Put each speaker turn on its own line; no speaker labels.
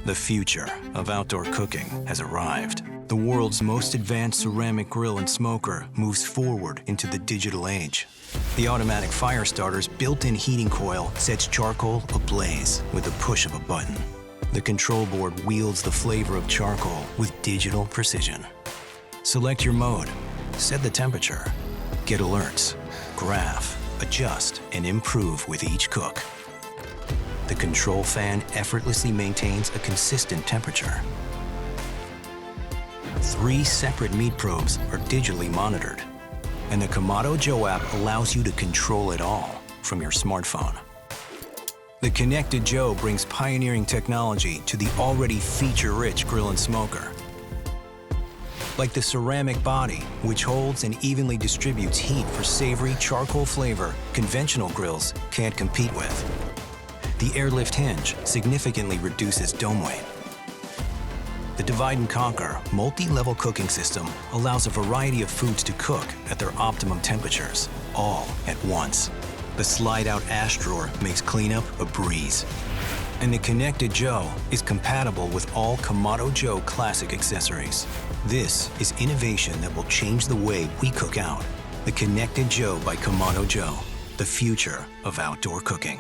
The future of outdoor cooking has arrived. The world's most advanced ceramic grill and smoker moves forward into the digital age. The Automatic Firestarter's built-in heating coil sets charcoal ablaze with the push of a button. The Kontrol Board wields the flavor of charcoal with digital precision. Select your mode, set the temperature, get alerts, graph, adjust, and improve with each cook. The Kontrol Fan effortlessly maintains a consistent temperature. 3 separate meat probes are digitally monitored, and the Kamado Joe app allows you to control it all from your smartphone. The Konnected Joe brings pioneering technology to the already feature-rich grill and smoker. Like the ceramic body, which holds and evenly distributes heat for savory charcoal flavor conventional grills can't compete with. The airlift hinge significantly reduces dome weight. The Divide and Conquer multi-level cooking system allows a variety of foods to cook at their optimum temperatures, all at once. The slide-out ash drawer makes cleanup a breeze. And the Konnected Joe is compatible with all Kamado Joe classic accessories. This is innovation that will change the way we cook out. The Konnected Joe by Kamado Joe, the future of outdoor cooking.